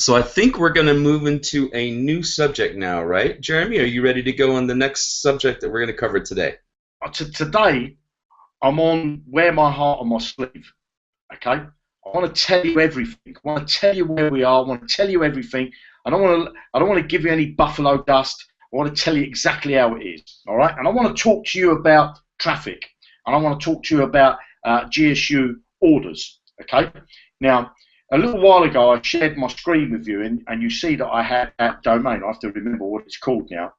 So I think we're going to move into a new subject now, right? Jeremy, are you ready to go on the next subject that we're going to cover today? Today, I'm on wear my heart on my sleeve. Okay, I want to tell you everything. I want to tell you where we are. I want to tell you everything. I don't want to give you any buffalo dust. I want to tell you exactly how it is. All right, and I want to talk to you about traffic, and I want to talk to you about GSU orders. Okay, now a little while ago I shared my screen with you, and you see that I had that domain. I have to remember what it's called now.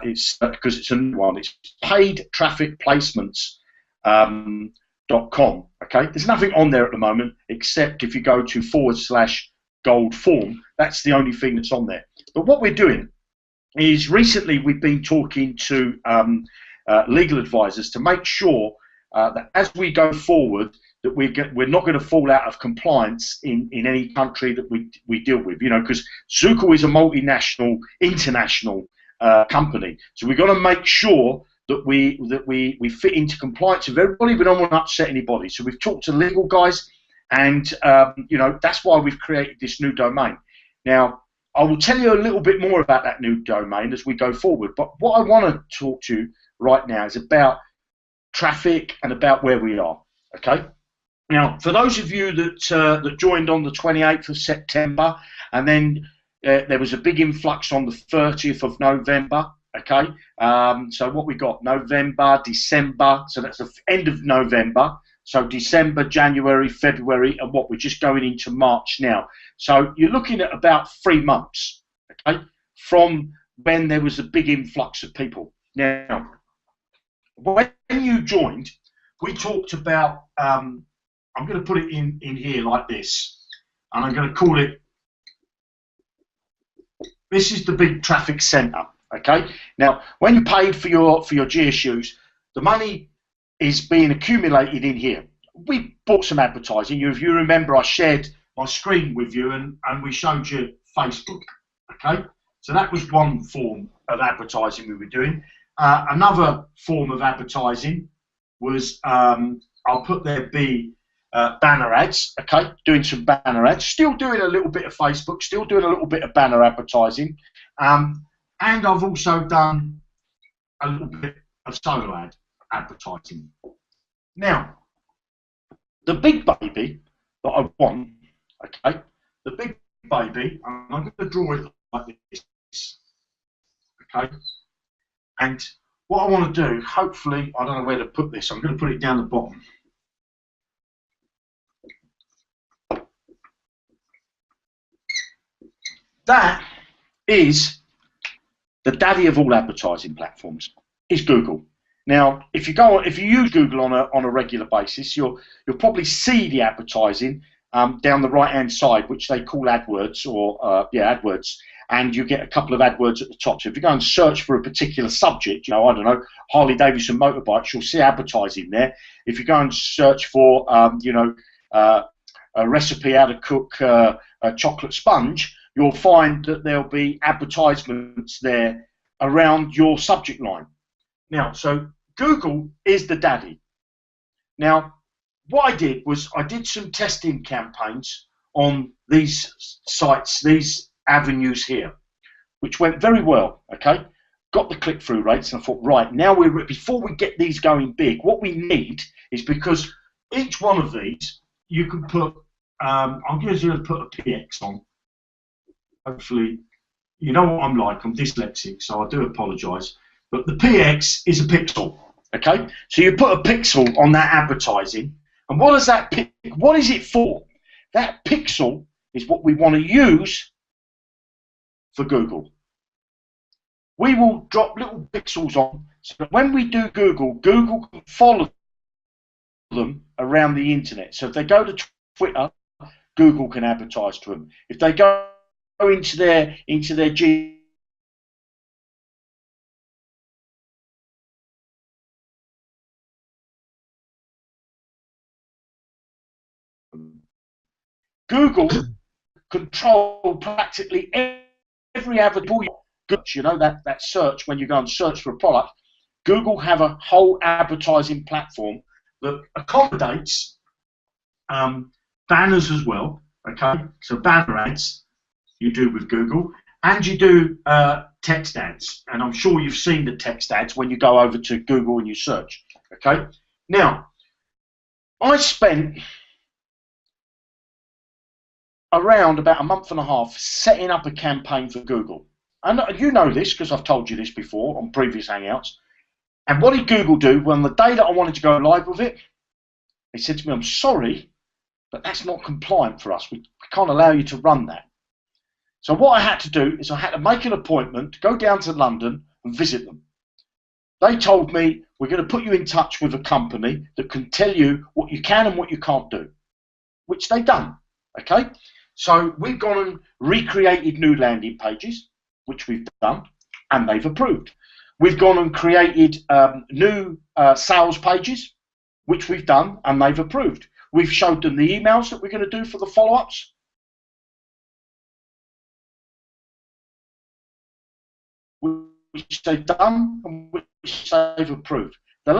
It's because it's a new one. It's paid traffic placements. .com. Okay, there's nothing on there at the moment except if you go to /gold form. That's the only thing that's on there. But what we're doing is recently we've been talking to legal advisors to make sure that as we go forward that we're not going to fall out of compliance in any country that we deal with. You know, because Zukul is a multinational, international company, so we've got to make sure that we fit into compliance with everybody. We don't want to upset anybody. So we've talked to legal guys, and you know, that's why we've created this new domain. Now, I will tell you a little bit more about that new domain as we go forward. But what I want to talk to you right now is about traffic and about where we are. Okay. Now, for those of you that joined on the 28th of September, and then there was a big influx on the 30th of November. Okay, so what we got, November, December, so that's the end of November, so December, January, February, and what, we're just going into March now. So you're looking at about 3 months, okay, from when there was a big influx of people. Now, when you joined, we talked about, I'm going to put it in here like this, and I'm going to call it, this is the big traffic center. Okay. Now, when you paid for your GSUs, the money is being accumulated in here. We bought some advertising. If you remember, I shared my screen with you, and we showed you Facebook. Okay. So that was one form of advertising we were doing. Another form of advertising was I'll put there be banner ads. Okay, doing some banner ads. Still doing a little bit of Facebook. Still doing a little bit of banner advertising. And I've also done a little bit of solo advertising. Now, the big baby that I want, okay, the big baby, I'm going to draw it like this, okay, and what I want to do, hopefully, I don't know where to put this, I'm going to put it down the bottom. That is the daddy of all advertising platforms, is Google. Now, if you use Google on a regular basis, you'll probably see the advertising down the right-hand side, which they call AdWords, or AdWords, and you get a couple of AdWords at the top. So if you go and search for a particular subject, you know, I don't know, Harley Davidson motorbikes, you'll see advertising there. If you go and search for, a recipe how to cook a chocolate sponge, you'll find that there'll be advertisements there around your subject line. Now, so Google is the daddy. Now, what I did was I did some testing campaigns on these sites, these avenues here, which went very well, okay? Got the click-through rates, and I thought, right, now before we get these going big, what we need is, because each one of these, you can put, I'm going to put a PX on. Hopefully, you know what I'm like, I'm dyslexic, so I do apologise. But the PX is a pixel, okay? So you put a pixel on that advertising, and what is it for? That pixel is what we want to use for Google. We will drop little pixels on, so that when we do Google, Google can follow them around the internet. So if they go to Twitter, Google can advertise to them. If they go into their G Google control practically every advertising. You know, that search, when you go and search for a product, Google have a whole advertising platform that accommodates banners as well. Okay, so banner ads, you do with Google, and you do text ads. And I'm sure you've seen the text ads when you go over to Google and you search. Okay. Now, I spent around about a month and a half setting up a campaign for Google. And you know this because I've told you this before on previous Hangouts. And what did Google do? Well, on the day that I wanted to go live with it, they said to me, I'm sorry, but that's not compliant for us. We can't allow you to run that. So what I had to do is I had to make an appointment to go down to London and visit them. They told me, we're going to put you in touch with a company that can tell you what you can and what you can't do, which they've done. Okay, so we've gone and recreated new landing pages, which we've done, and they've approved. We've gone and created new sales pages, which we've done, and they've approved. We've showed them the emails that we're going to do for the follow-ups. Which they've done and which they've approved. The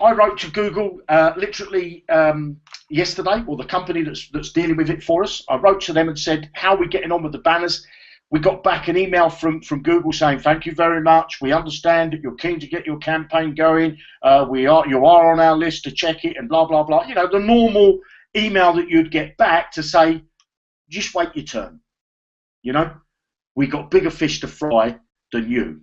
I wrote to Google literally yesterday, or the company that's dealing with it for us. I wrote to them and said, how are we getting on with the banners? We got back an email from Google saying, thank you very much. We understand that you're keen to get your campaign going. You are on our list to check it and blah, blah, blah. You know, the normal email that you'd get back to say, just wait your turn. You know, we got bigger fish to fry than you.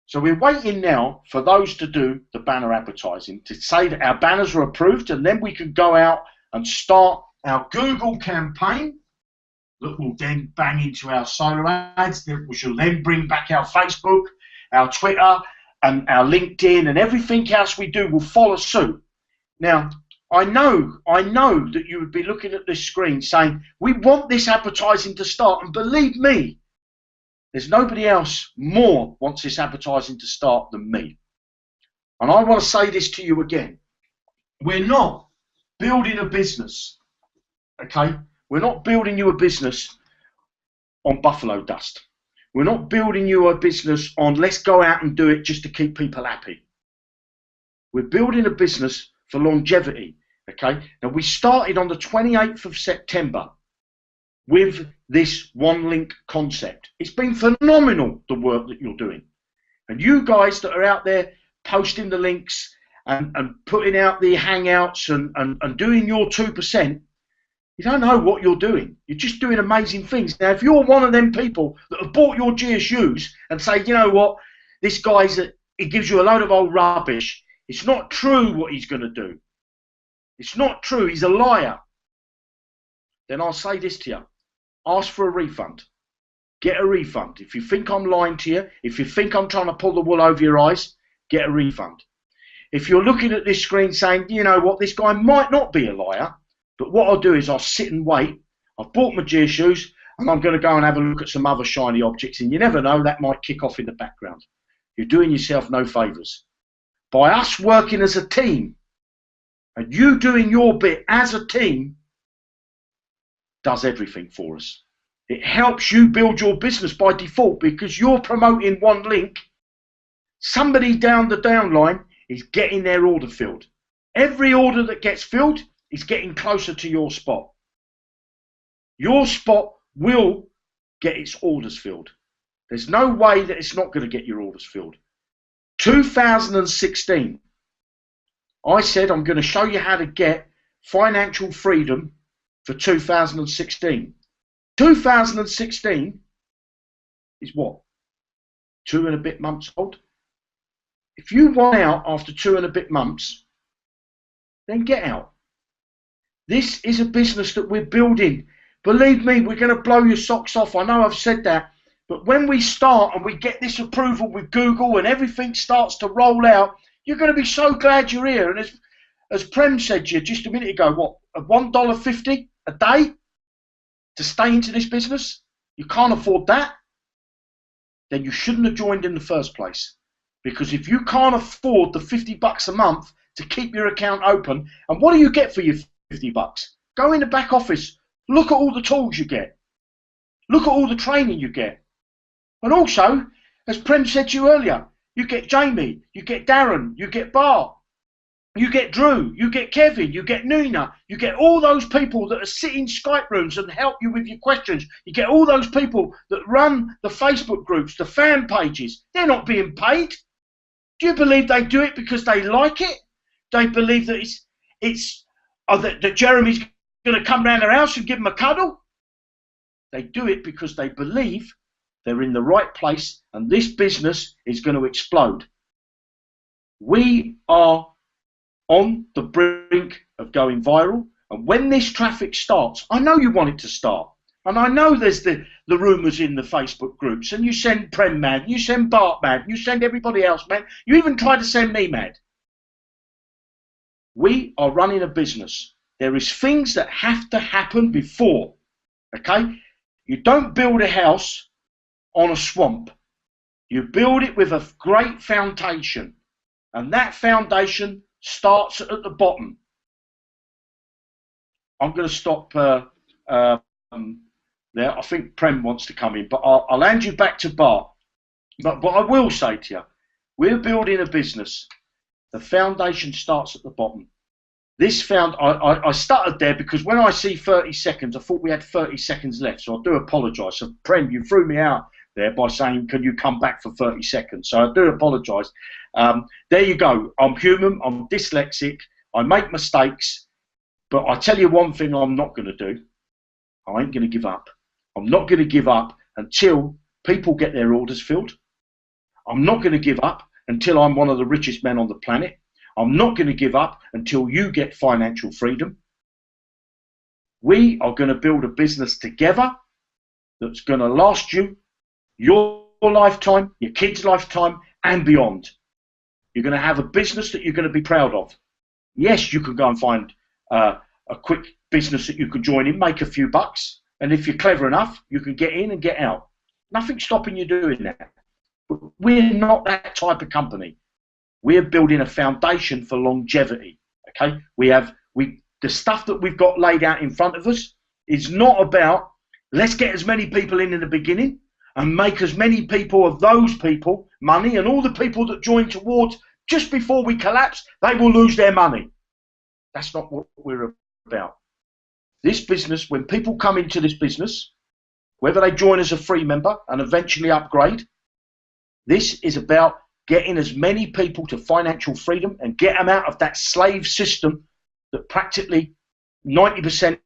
So we're waiting now for those to do the banner advertising, to say that our banners are approved, and then we can go out and start our Google campaign that will then bang into our solar ads, which will then bring back our Facebook, our Twitter, and our LinkedIn, and everything else we do will follow suit. Now, I know that you would be looking at this screen saying, we want this advertising to start, and believe me, there's nobody else more wants this advertising to start than me. And I want to say this to you again. We're not building a business, okay? We're not building you a business on buffalo dust. We're not building you a business on let's go out and do it just to keep people happy. We're building a business for longevity, okay? Now, we started on the 28th of September with this one link concept. It's been phenomenal, the work that you're doing. And you guys that are out there posting the links and putting out the hangouts and doing your 2%, you don't know what you're doing. You're just doing amazing things. Now, if you're one of them people that have bought your GSUs and say, you know what, this guy's, he gives you a load of old rubbish. It's not true what he's going to do. It's not true. He's a liar. Then I'll say this to you. Ask for a refund. Get a refund. If you think I'm lying to you, if you think I'm trying to pull the wool over your eyes, get a refund. If you're looking at this screen saying, you know what, this guy might not be a liar, but what I'll do is I'll sit and wait. I've bought my GSUs and I'm going to go and have a look at some other shiny objects, and you never know, that might kick off in the background. You're doing yourself no favours. By us working as a team and you doing your bit as a team, does everything for us. It helps you build your business by default because you're promoting one link. Somebody down the downline is getting their order filled. Every order that gets filled is getting closer to your spot. Your spot will get its orders filled. There's no way that it's not going to get your orders filled. 2016, I said I'm going to show you how to get financial freedom for 2016. 2016 is what? 2 and a bit months old. If you want out after 2 and a bit months, then get out. This is a business that we're building. Believe me, we're going to blow your socks off. I know I've said that, but when we start and we get this approval with Google and everything starts to roll out, you're going to be so glad you're here. And as Prem said to you just a minute ago, what, $1.50 a day to stay into this business? You can't afford that? Then you shouldn't have joined in the first place. Because if you can't afford the $50 a month to keep your account open, and what do you get for your $50? Go in the back office, look at all the tools you get, look at all the training you get. And also, as Prem said to you earlier, you get Jamie, you get Darren, you get Bart. You get Drew, you get Kevin, you get Nina, you get all those people that are sitting in Skype rooms and help you with your questions. You get all those people that run the Facebook groups, the fan pages. They're not being paid. Do you believe they do it because they like it? They believe that that Jeremy's going to come round their house and give them a cuddle? They do it because they believe they're in the right place and this business is going to explode. We are on the brink of going viral, and when this traffic starts, I know you want it to start, and I know there's the rumours in the Facebook groups, and you send Prem mad, you send Bart mad, you send everybody else mad, you even try to send me mad. We are running a business. There is things that have to happen before, okay? You don't build a house on a swamp. You build it with a great foundation, and that foundation starts at the bottom. I'm going to stop there. I think Prem wants to come in, but I'll hand you back to Bart. But I will say to you, we're building a business. The foundation starts at the bottom. I stuttered there because when I see 30 seconds, I thought we had 30 seconds left, so I do apologise. So Prem, you threw me out there by saying, can you come back for 30 seconds? So I do apologise. There you go. I'm human. I'm dyslexic. I make mistakes. But I tell you one thing I'm not going to do. I ain't going to give up. I'm not going to give up until people get their orders filled. I'm not going to give up until I'm one of the richest men on the planet. I'm not going to give up until you get financial freedom. We are going to build a business together that's going to last you your lifetime, your kids' lifetime, and beyond. You're going to have a business that you're going to be proud of. Yes, you can go and find a quick business that you can join in, make a few bucks, and if you're clever enough, you can get in and get out. Nothing's stopping you doing that. But we're not that type of company. We're building a foundation for longevity. Okay, the stuff that we've got laid out in front of us is not about let's get as many people in the beginning and make as many people of those people money, and all the people that join towards just before we collapse, they will lose their money. That's not what we're about. This business, when people come into this business, whether they join as a free member and eventually upgrade, this is about getting as many people to financial freedom and get them out of that slave system that practically 90%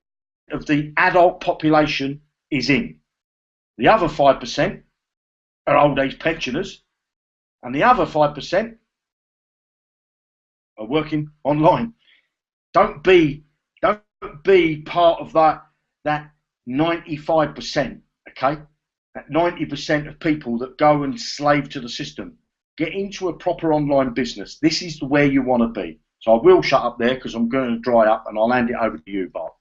of the adult population is in. The other 5% are old age pensioners, and the other 5% are working online. Don't be part of that 95%, okay? That 90% of people that go and slave to the system. Get into a proper online business. This is where you want to be. So I will shut up there because I'm going to dry up, and I'll hand it over to you, Bart.